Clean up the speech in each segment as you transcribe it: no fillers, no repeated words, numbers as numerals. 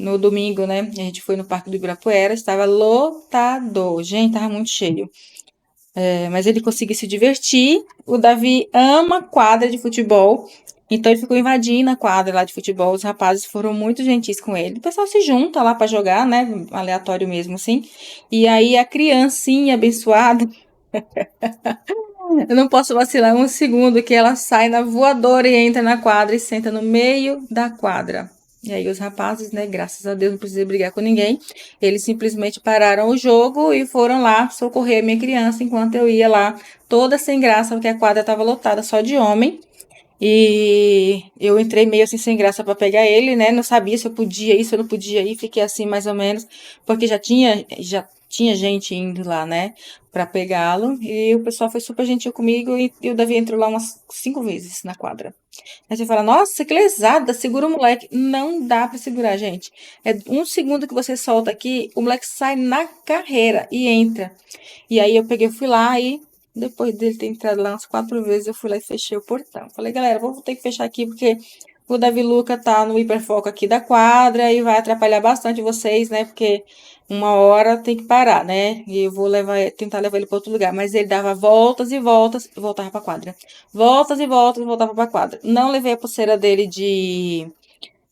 no domingo, né? A gente foi no Parque do Ibirapuera, estava lotado. Gente, tava muito cheio. Mas ele conseguiu se divertir. O Davi ama quadra de futebol. Então ele ficou invadindo a quadra lá de futebol. Os rapazes foram muito gentis com ele. O pessoal se junta lá pra jogar, né? Aleatório mesmo, assim. E aí a criancinha abençoada, eu não posso vacilar um segundo que ela sai na voadora e entra na quadra e senta no meio da quadra. E aí os rapazes, né, graças a Deus, não precisei brigar com ninguém. Eles simplesmente pararam o jogo e foram lá socorrer a minha criança enquanto eu ia lá, toda sem graça, porque a quadra estava lotada só de homem. E eu entrei meio assim sem graça para pegar ele, né? Não sabia se eu podia ir, se eu não podia ir, fiquei assim mais ou menos, porque já tinha gente indo lá, né, para pegá-lo, e o pessoal foi super gentil comigo e o Davi entrou lá umas 5 vezes na quadra. Aí você fala, nossa, que lesada, segura o moleque. Não dá para segurar, gente. É um segundo que você solta aqui, o moleque sai na carreira e entra. E aí eu peguei, fui lá e depois dele ter entrado lá umas 4 vezes, eu fui lá e fechei o portão. Falei, galera, vou ter que fechar aqui porque o Davi Luca tá no hiperfoco aqui da quadra e vai atrapalhar bastante vocês, né? Porque uma hora tem que parar, né? E eu vou tentar levar ele para outro lugar. Mas ele dava voltas e voltas e voltava pra quadra. Voltas e voltas e voltava pra quadra. Não levei a pulseira dele de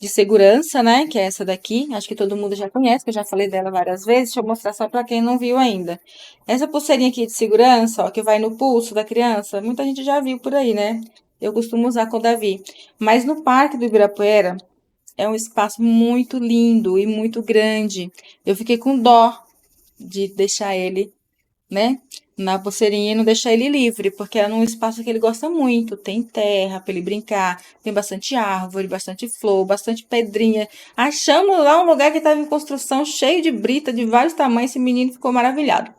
segurança, né? Que é essa daqui. Acho que todo mundo já conhece, que eu já falei dela várias vezes. Deixa eu mostrar só para quem não viu ainda. Essa pulseirinha aqui de segurança, ó, que vai no pulso da criança, muita gente já viu por aí, né? Eu costumo usar com o Davi. Mas no Parque do Ibirapuera é um espaço muito lindo e muito grande. Eu fiquei com dó de deixar ele, né, na pulseirinha e não deixar ele livre, porque é num espaço que ele gosta muito. Tem terra para ele brincar, tem bastante árvore, bastante flor, bastante pedrinha. Achamos lá um lugar que estava em construção, cheio de brita de vários tamanhos. Esse menino ficou maravilhado.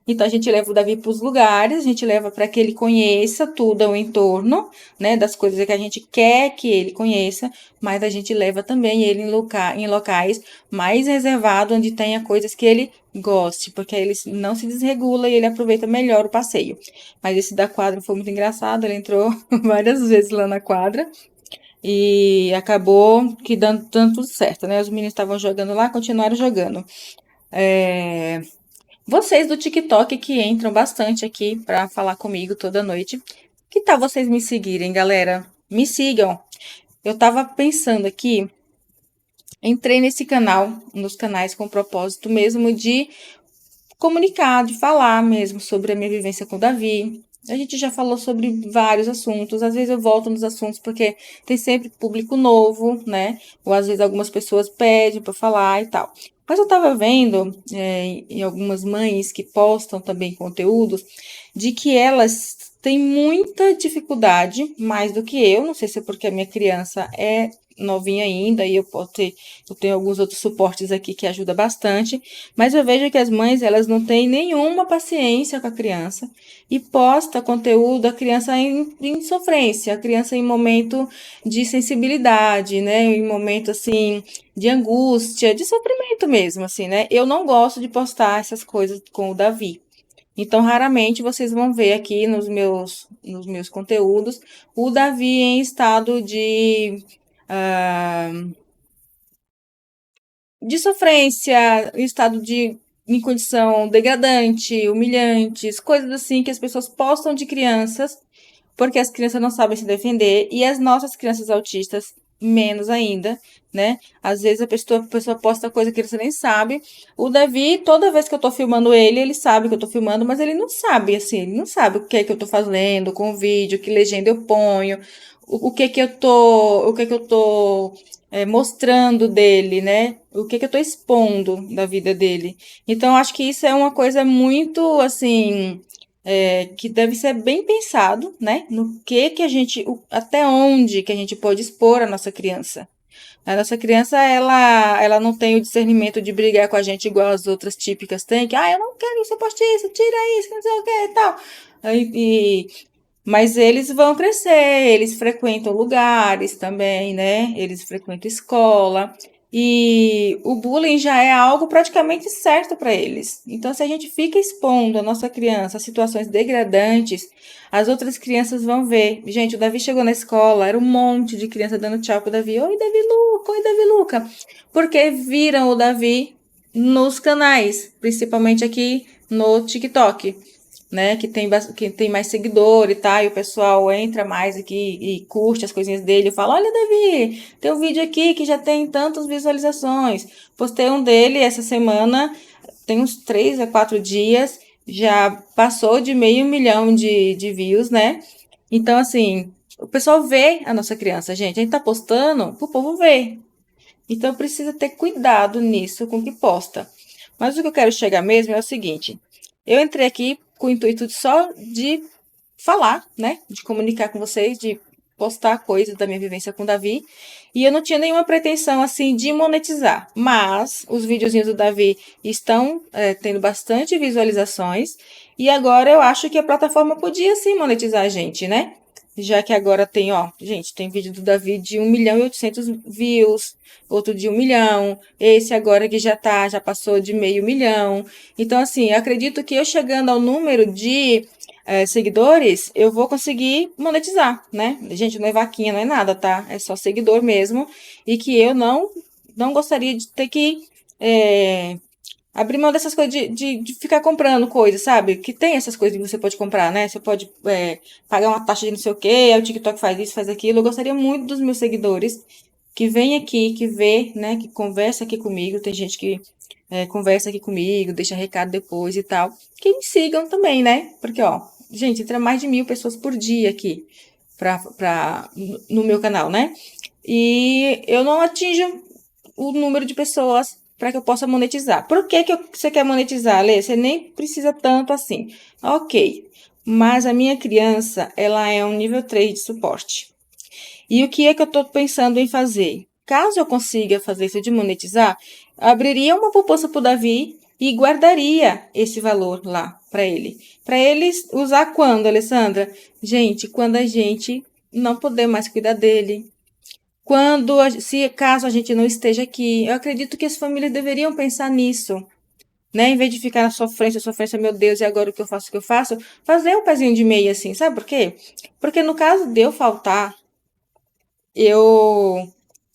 Então a gente leva o Davi para os lugares, a gente leva para que ele conheça tudo ao entorno, né, das coisas que a gente quer que ele conheça, mas a gente leva também ele em locais mais reservados, onde tenha coisas que ele goste, porque aí ele não se desregula e ele aproveita melhor o passeio. Mas esse da quadra foi muito engraçado, ele entrou várias vezes lá na quadra. E acabou que dando tudo certo, né? Os meninos estavam jogando lá, continuaram jogando. É, Vocês do TikTok que entram bastante aqui pra falar comigo toda noite. Que tal vocês me seguirem, galera? Me sigam. Eu tava pensando aqui, entrei nesse canal, nos canais com o propósito mesmo de comunicar, de falar mesmo sobre a minha vivência com o Davi. A gente já falou sobre vários assuntos, às vezes eu volto nos assuntos porque tem sempre público novo, né? Ou às vezes algumas pessoas pedem para falar e tal. Mas eu tava vendo em algumas mães que postam também conteúdos de que elas têm muita dificuldade, mais do que eu, não sei se é porque a minha criança é novinha ainda e eu tenho alguns outros suportes aqui que ajuda bastante, mas eu vejo que as mães, elas não têm nenhuma paciência com a criança e posta conteúdo, a criança em sofrência, a criança em momento de sensibilidade, né? Em momento, assim, de angústia, de sofrimento mesmo, assim, né? Eu não gosto de postar essas coisas com o Davi. Então, raramente vocês vão ver aqui nos meus conteúdos o Davi em estado ah, de sofrência, em estado em condição degradante, humilhantes, coisas assim que as pessoas postam de crianças, porque as crianças não sabem se defender, e as nossas crianças autistas, menos ainda, né? Às vezes a pessoa posta coisa que a criança nem sabe. O Davi, toda vez que eu tô filmando ele, ele sabe que eu tô filmando, mas ele não sabe, assim, ele não sabe o que é que eu tô fazendo com o vídeo, que legenda eu ponho, o que que eu tô mostrando dele, né? O que que eu tô expondo da vida dele. Então, acho que isso é uma coisa muito, assim, que deve ser bem pensado, né? No que a gente, até onde que a gente pode expor a nossa criança. A nossa criança, ela não tem o discernimento de brigar com a gente igual as outras típicas têm, que, eu não quero que você poste isso, tira isso, não sei o que e tal. Mas eles vão crescer, eles frequentam lugares também, né? Eles frequentam escola. E o bullying já é algo praticamente certo para eles. Então, se a gente fica expondo a nossa criança a situações degradantes, as outras crianças vão ver. Gente, o Davi chegou na escola, era um monte de criança dando tchau pro Davi. Oi, Davi Luca, oi, Davi Luca. Porque viram o Davi nos canais, principalmente aqui no TikTok, né? Que tem mais seguidor e tal, e o pessoal entra mais aqui e curte as coisinhas dele e fala: Olha, Davi, tem um vídeo aqui que já tem tantas visualizações. Postei um dele essa semana, tem uns 3 a 4 dias, já passou de 500 mil de views, né? Então, assim, o pessoal vê a nossa criança, gente. A gente tá postando pro povo ver. Então, precisa ter cuidado nisso com o que posta. Mas o que eu quero chegar mesmo é o seguinte: eu entrei aqui com o intuito só de falar, né? De comunicar com vocês, de postar coisas da minha vivência com o Davi. E eu não tinha nenhuma pretensão, assim, de monetizar. Mas os videozinhos do Davi estão tendo bastante visualizações. E agora eu acho que a plataforma podia, sim, monetizar a gente, né? Já que agora tem, ó, gente, tem vídeo do Davi de 1.800.000 views, outro de 1 milhão, esse agora que já passou de 500 mil. Então, assim, eu acredito que eu chegando ao número de seguidores, eu vou conseguir monetizar, né? Gente, não é vaquinha, não é nada, tá? É só seguidor mesmo. E que eu não gostaria de ter que abrir mão dessas coisas de ficar comprando coisas, sabe? Que tem essas coisas que você pode comprar, né? Você pode pagar uma taxa de não sei o quê, aí o TikTok faz isso, faz aquilo. Eu gostaria muito dos meus seguidores que vem aqui, que vê, né? Que conversa aqui comigo. Tem gente que conversa aqui comigo, deixa recado depois e tal. Que me sigam também, né? Porque, ó, gente, entra mais de 1.000 pessoas por dia aqui no meu canal, né? E eu não atinjo o número de pessoas para que eu possa monetizar. Por que você quer monetizar, Lê? Você nem precisa tanto assim. Ok, mas a minha criança, ela é um nível 3 de suporte. E o que é que eu estou pensando em fazer? Caso eu consiga fazer isso de monetizar, abriria uma poupança para o Davi e guardaria esse valor lá para ele. Para ele usar quando, Alessandra? Gente, quando a gente não puder mais cuidar dele, se caso a gente não esteja aqui, eu acredito que as famílias deveriam pensar nisso, né? Em vez de ficar na sofrência, meu Deus, e agora o que eu faço? Fazer um pezinho de meia assim, sabe por quê? Porque no caso de eu faltar, eu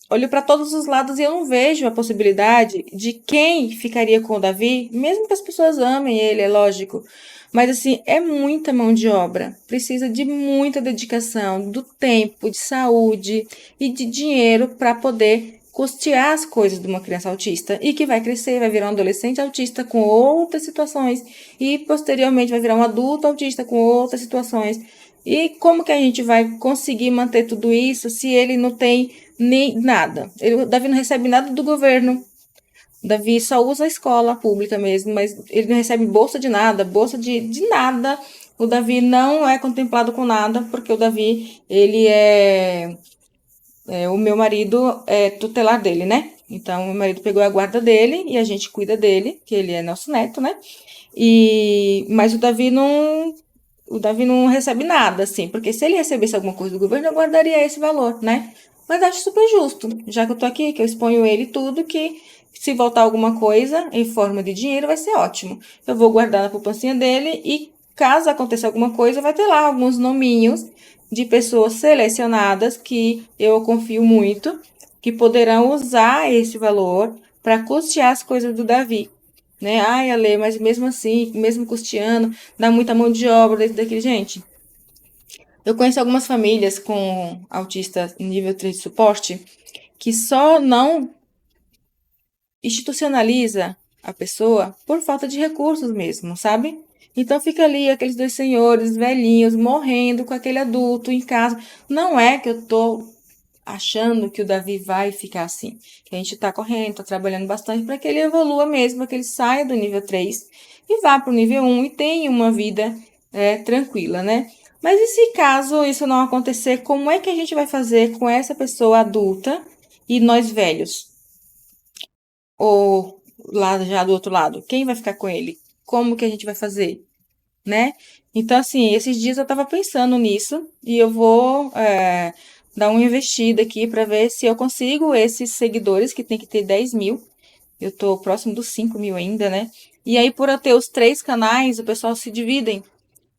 olho para todos os lados e eu não vejo a possibilidade de quem ficaria com o Davi, mesmo que as pessoas amem ele, é lógico. Mas assim, é muita mão de obra. Precisa de muita dedicação, do tempo, de saúde e de dinheiro para poder custear as coisas de uma criança autista e que vai crescer, vai virar um adolescente autista com outras situações e posteriormente vai virar um adulto autista com outras situações. E como que a gente vai conseguir manter tudo isso se ele não tem nem nada? O Davi não recebe nada do governo. O Davi só usa a escola pública mesmo, mas ele não recebe bolsa de nada, bolsa de nada. O Davi não é contemplado com nada, porque o Davi, ele o meu marido é tutelar dele, né? Então, meu marido pegou a guarda dele e a gente cuida dele, que ele é nosso neto, né? Mas o Davi não recebe nada, assim, porque se ele recebesse alguma coisa do governo, eu guardaria esse valor, né? Mas acho super justo, já que eu tô aqui, que eu exponho ele tudo, que se voltar alguma coisa em forma de dinheiro, vai ser ótimo. Eu vou guardar na poupancinha dele e caso aconteça alguma coisa, vai ter lá alguns nominhos de pessoas selecionadas que eu confio muito, que poderão usar esse valor para custear as coisas do Davi, né? Ai, Ale, mas mesmo assim, mesmo custeando, dá muita mão de obra dentro daquele. Gente, eu conheço algumas famílias com autistas nível 3 de suporte que só não institucionaliza a pessoa por falta de recursos mesmo, sabe? Então fica ali aqueles dois senhores velhinhos morrendo com aquele adulto em casa. Não é que eu tô achando que o Davi vai ficar assim. Que a gente tá correndo, tá trabalhando bastante para que ele evolua mesmo, para que ele saia do nível 3 e vá para o nível 1 e tenha uma vida tranquila, né? Mas e se caso isso não acontecer, como é que a gente vai fazer com essa pessoa adulta e nós velhos? Ou lá já do outro lado, quem vai ficar com ele? Como que a gente vai fazer, né? Então, assim, esses dias eu tava pensando nisso e eu vou dar uma investida aqui para ver se eu consigo esses seguidores, que tem que ter 10 mil. Eu tô próximo dos 5 mil ainda, né? E aí, por eu ter os 3 canais, o pessoal se dividem.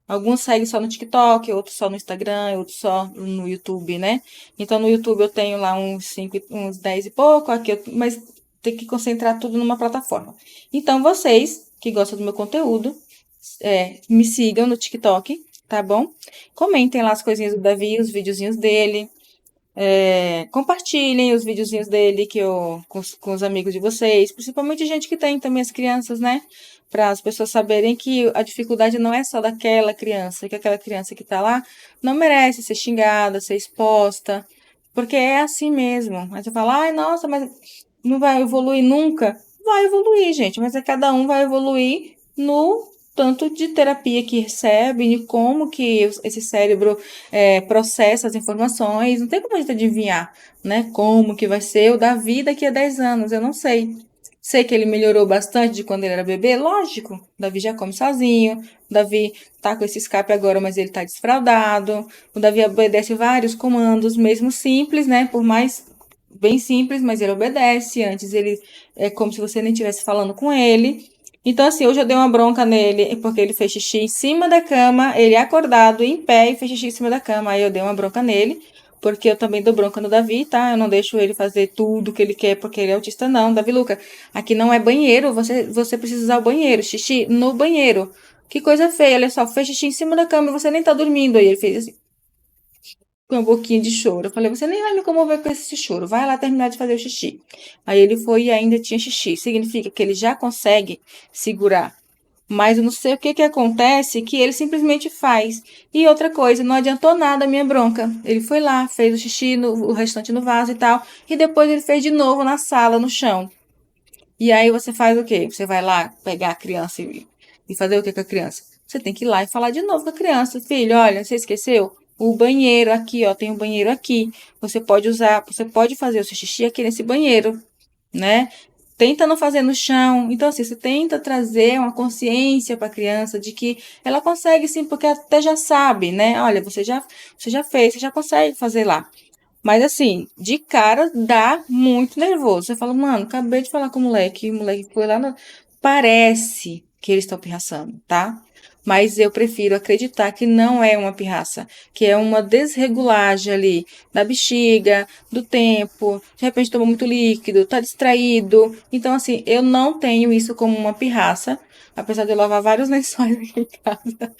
Alguns seguem só no TikTok, outros só no Instagram, outros só no YouTube, né? Então, no YouTube eu tenho lá uns 5, uns 10 e pouco, mas tem que concentrar tudo numa plataforma. Então, vocês que gostam do meu conteúdo, me sigam no TikTok, tá bom? Comentem lá as coisinhas do Davi, os videozinhos dele. Compartilhem os videozinhos dele com os amigos de vocês, principalmente gente que tem também as crianças, né? Para as pessoas saberem que a dificuldade não é só daquela criança, que aquela criança que tá lá não merece ser xingada, ser exposta, porque é assim mesmo. Aí você fala, ai, nossa, mas não vai evoluir nunca? Vai evoluir, gente, mas cada um vai evoluir no tanto de terapia que recebe e como que esse cérebro processa as informações. Não tem como a gente adivinhar, né? Como que vai ser o Davi daqui a 10 anos, eu não sei. Sei que ele melhorou bastante de quando ele era bebê, lógico. O Davi já come sozinho, o Davi tá com esse escape agora, mas ele tá desfraldado. O Davi obedece vários comandos, mesmo simples, né? Por mais bem simples, mas ele obedece. Antes ele é como se você nem estivesse falando com ele. Então, assim, hoje eu dei uma bronca nele, porque ele fez xixi em cima da cama, ele acordado, em pé, e fez xixi em cima da cama. Aí eu dei uma bronca nele, porque eu também dou bronca no Davi, tá? Eu não deixo ele fazer tudo que ele quer, porque ele é autista, não. Davi Luca, aqui não é banheiro, você precisa usar o banheiro, xixi no banheiro. Que coisa feia, olha só, fez xixi em cima da cama e você nem tá dormindo. Aí ele fez assim, com um pouquinho de choro. Eu falei, você nem vai me comover com esse choro, vai lá terminar de fazer o xixi. Aí ele foi e ainda tinha xixi. Significa que ele já consegue segurar. Mas eu não sei o que que acontece, que ele simplesmente faz. E outra coisa, não adiantou nada a minha bronca. Ele foi lá, fez o xixi, o restante no vaso e tal, e depois ele fez de novo na sala, no chão. E aí você faz o quê? Você vai lá pegar a criança e fazer o que com a criança? Você tem que ir lá e falar de novo com a criança. Filho, olha, você esqueceu? O banheiro aqui, ó, tem um banheiro aqui. Você pode usar, você pode fazer o seu xixi aqui nesse banheiro, né? Tenta não fazer no chão. Então, assim, você tenta trazer uma consciência para a criança de que ela consegue sim, porque até já sabe, né? Olha, você já fez, você já consegue fazer lá. Mas assim, de cara dá muito nervoso. Você fala, mano, acabei de falar com o moleque foi lá no... Parece que eles estão pirraçando, tá? Mas eu prefiro acreditar que não é uma pirraça, que é uma desregulagem ali da bexiga, do tempo, de repente tomou muito líquido, tá distraído. Então, assim, eu não tenho isso como uma pirraça, apesar de eu lavar vários lençóis aqui em casa.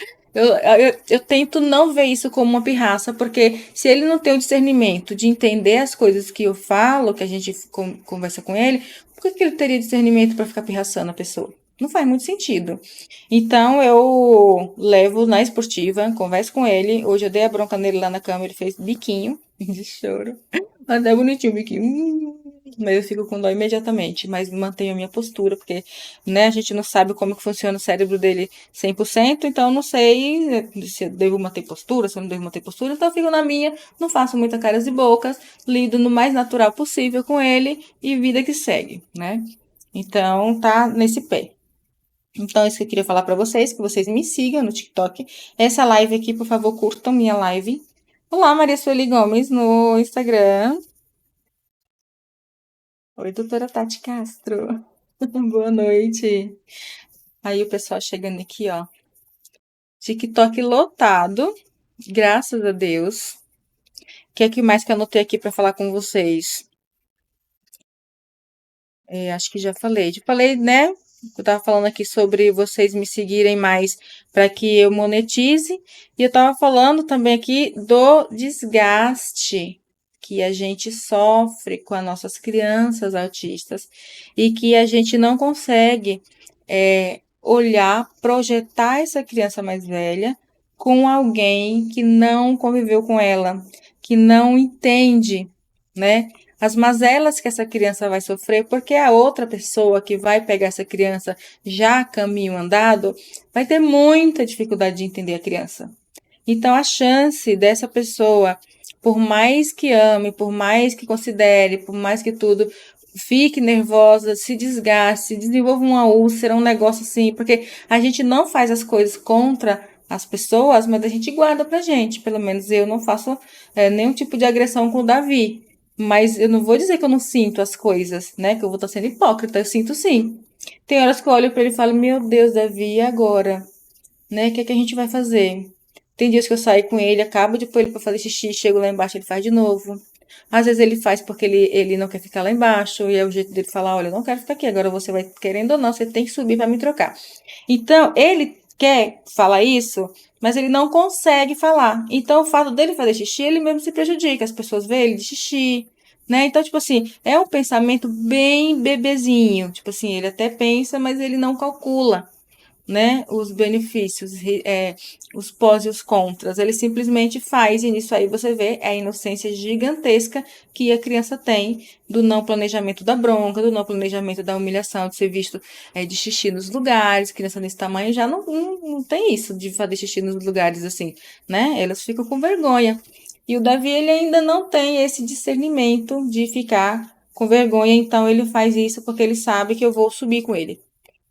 Eu tento não ver isso como uma pirraça, porque se ele não tem o discernimento de entender as coisas que eu falo, que a gente conversa com ele, por que ele teria discernimento para ficar pirraçando a pessoa? Não faz muito sentido. Então eu levo na esportiva, converso com ele. Hoje eu dei a bronca nele lá na cama, ele fez biquinho de choro. Até bonitinho o biquinho. Mas eu fico com dó imediatamente, mas mantenho a minha postura, porque, né, a gente não sabe como que funciona o cérebro dele 100%, então eu não sei se eu devo manter postura, se eu não devo manter postura, então eu fico na minha, não faço muita caras e bocas, lido no mais natural possível com ele e vida que segue, né? Então tá nesse pé. Então, isso que eu queria falar pra vocês, que vocês me sigam no TikTok. Essa live aqui, por favor, curtam minha live. Olá, Maria Sueli Gomes no Instagram. Oi, doutora Tati Castro. Boa noite. Aí o pessoal chegando aqui, ó. TikTok lotado, graças a Deus. O que é que mais que eu anotei aqui pra falar com vocês? Acho que já falei. Já falei, né? Eu tava falando aqui sobre vocês me seguirem mais para que eu monetize. E eu tava falando também aqui do desgaste que a gente sofre com as nossas crianças autistas e que a gente não consegue olhar, projetar essa criança mais velha com alguém que não conviveu com ela, que não entende, né? As mazelas que essa criança vai sofrer, porque a outra pessoa que vai pegar essa criança já caminho andado, vai ter muita dificuldade de entender a criança. Então, a chance dessa pessoa, por mais que ame, por mais que considere, por mais que tudo, fique nervosa, se desgaste, desenvolva uma úlcera, um negócio assim, porque a gente não faz as coisas contra as pessoas, mas a gente guarda pra gente. Pelo menos eu não faço nenhum tipo de agressão com o Davi. Mas eu não vou dizer que eu não sinto as coisas, né? Que eu vou estar sendo hipócrita, eu sinto sim. Tem horas que eu olho pra ele e falo, meu Deus, Davi, e agora? Né? O que é que a gente vai fazer? Tem dias que eu saio com ele, acabo de pôr ele pra fazer xixi, chego lá embaixo, ele faz de novo. Às vezes ele faz porque ele não quer ficar lá embaixo, e é o jeito dele falar, olha, eu não quero ficar aqui, agora você vai, querendo ou não, você tem que subir pra me trocar. Então, ele quer falar isso, mas ele não consegue falar. Então, o fato dele fazer xixi, ele mesmo se prejudica. As pessoas veem ele de xixi, né? Então, tipo assim, é um pensamento bem bebezinho. Tipo assim, ele até pensa, mas ele não calcula, né, os benefícios, os pós e os contras. Ele simplesmente faz, e nisso aí você vê a inocência gigantesca que a criança tem do não planejamento da bronca, do não planejamento da humilhação, de ser visto de xixi nos lugares. Criança desse tamanho já não tem isso de fazer xixi nos lugares assim, né? Elas ficam com vergonha. E o Davi, ele ainda não tem esse discernimento de ficar com vergonha, então ele faz isso porque ele sabe que eu vou subir com ele.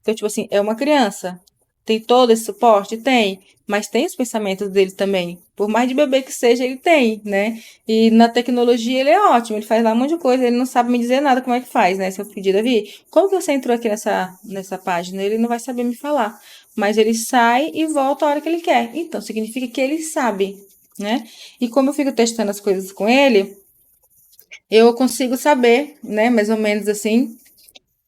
Então, tipo assim, é uma criança. Tem todo esse suporte? Tem. Mas tem os pensamentos dele também. Por mais de bebê que seja, ele tem, né? E na tecnologia ele é ótimo. Ele faz lá um monte de coisa. Ele não sabe me dizer nada como é que faz, né? Se eu pedir, Davi, como que você entrou aqui nessa página? Ele não vai saber me falar. Mas ele sai e volta a hora que ele quer. Então, significa que ele sabe, né? E como eu fico testando as coisas com ele, eu consigo saber, né? Mais ou menos assim,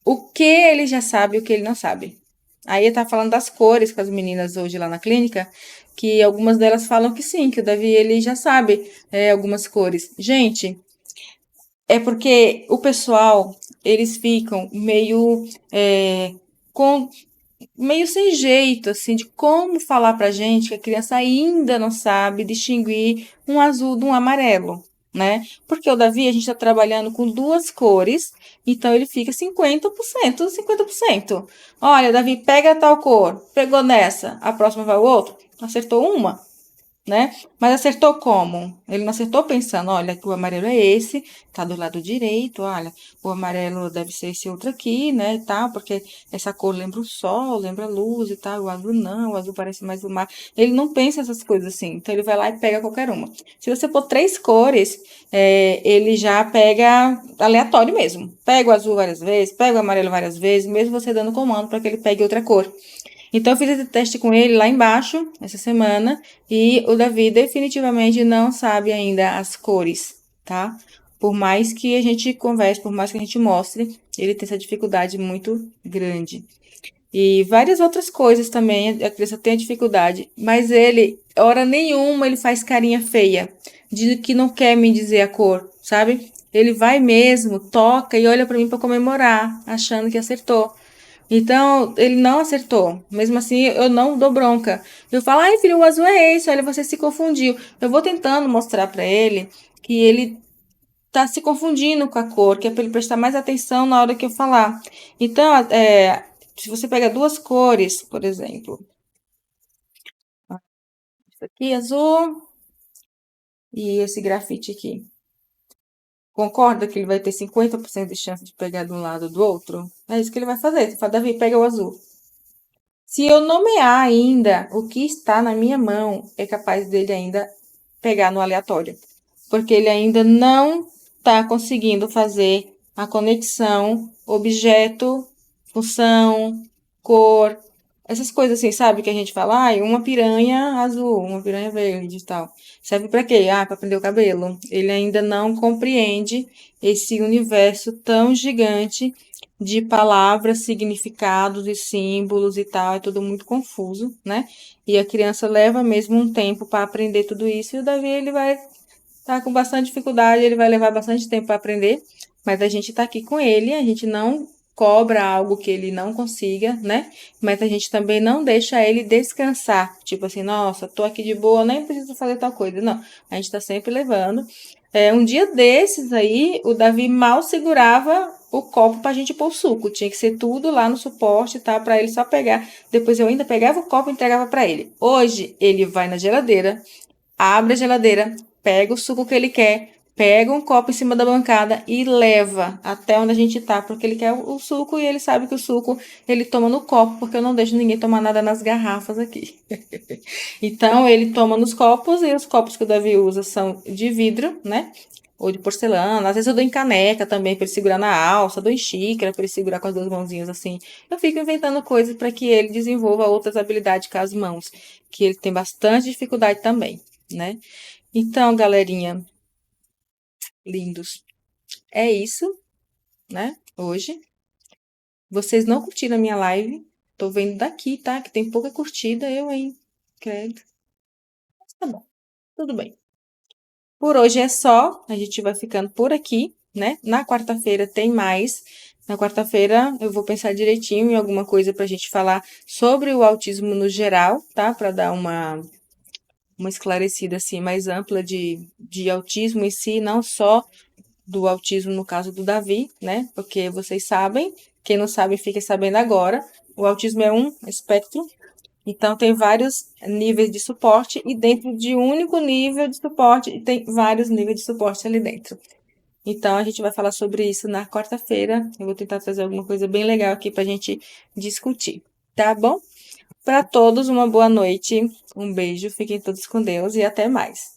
o que ele já sabe e o que ele não sabe. Aí ele tá falando das cores com as meninas hoje lá na clínica, que algumas delas falam que sim, que o Davi ele já sabe algumas cores. Gente, é porque o pessoal, eles ficam com meio sem jeito, assim, de como falar pra gente que a criança ainda não sabe distinguir um azul de um amarelo, né? Porque o Davi, a gente tá trabalhando com duas cores, então ele fica 50%, 50%. Olha, Davi, pega tal cor, pegou nessa, a próxima vai o outro, acertou uma, né? Mas acertou como? Ele não acertou pensando, olha, o amarelo é esse, tá do lado direito, olha, o amarelo deve ser esse outro aqui, né, e tal, porque essa cor lembra o sol, lembra a luz e tal, o azul não, o azul parece mais o mar. Ele não pensa essas coisas assim, então ele vai lá e pega qualquer uma. Se você pôr três cores, ele já pega aleatório mesmo. Pega o azul várias vezes, pega o amarelo várias vezes, mesmo você dando comando para que ele pegue outra cor. Então, eu fiz esse teste com ele lá embaixo, essa semana, e o Davi definitivamente não sabe ainda as cores, tá? Por mais que a gente converse, por mais que a gente mostre, ele tem essa dificuldade muito grande. E várias outras coisas também, a criança tem a dificuldade, mas ele, hora nenhuma, ele faz carinha feia, de que não quer me dizer a cor, sabe? Ele vai mesmo, toca e olha para mim para comemorar, achando que acertou. Então, ele não acertou. Mesmo assim, eu não dou bronca. Eu falo, ai, filho, o azul é esse, olha, você se confundiu. Eu vou tentando mostrar para ele que ele tá se confundindo com a cor, que é para ele prestar mais atenção na hora que eu falar. Então, se você pega duas cores, por exemplo, isso aqui azul e esse grafite aqui. Concorda que ele vai ter 50% de chance de pegar de um lado ou do outro? É isso que ele vai fazer. Você fala, Davi, pega o azul. Se eu nomear ainda o que está na minha mão, é capaz dele ainda pegar no aleatório. Porque ele ainda não está conseguindo fazer a conexão objeto, função, cor, essas coisas assim, sabe? Que a gente fala, ah, uma piranha azul, uma piranha verde e tal. Serve para quê? Ah, para prender o cabelo. Ele ainda não compreende esse universo tão gigante de palavras, significados e símbolos e tal, é tudo muito confuso, né? E a criança leva mesmo um tempo para aprender tudo isso, e o Davi ele vai estar com bastante dificuldade, ele vai levar bastante tempo para aprender, mas a gente está aqui com ele, a gente não cobra algo que ele não consiga, né? Mas a gente também não deixa ele descansar, tipo assim, nossa, tô aqui de boa, nem preciso fazer tal coisa. Não, a gente tá sempre levando. Um dia desses aí, o Davi mal segurava o copo pra gente pôr o suco. Tinha que ser tudo lá no suporte, tá? Pra ele só pegar. Depois eu ainda pegava o copo e entregava pra ele. Hoje, ele vai na geladeira, abre a geladeira, pega o suco que ele quer, pega um copo em cima da bancada e leva até onde a gente tá, porque ele quer o suco e ele sabe que o suco ele toma no copo, porque eu não deixo ninguém tomar nada nas garrafas aqui. Então, ele toma nos copos e os copos que o Davi usa são de vidro, né? Ou de porcelana. Às vezes eu dou em caneca também para ele segurar na alça, dou em xícara para ele segurar com as duas mãozinhas assim. Eu fico inventando coisas para que ele desenvolva outras habilidades com as mãos, que ele tem bastante dificuldade também, né? Então, galerinha, lindos, é isso, né? Hoje. Vocês não curtiram a minha live? Tô vendo daqui, tá? Que tem pouca curtida, eu, hein? Credo. Mas tá bom, tudo bem. Por hoje é só, a gente vai ficando por aqui, né? Na quarta-feira tem mais. Na quarta-feira eu vou pensar direitinho em alguma coisa pra gente falar sobre o autismo no geral, tá? Pra dar uma esclarecida assim mais ampla de autismo em si, não só do autismo no caso do Davi, né? Porque vocês sabem, quem não sabe fica sabendo agora, o autismo é um espectro, então tem vários níveis de suporte e dentro de um único nível de suporte tem vários níveis de suporte ali dentro. Então a gente vai falar sobre isso na quarta-feira. Eu vou tentar trazer alguma coisa bem legal aqui pra gente discutir, tá bom? Para todos, uma boa noite, um beijo, fiquem todos com Deus e até mais.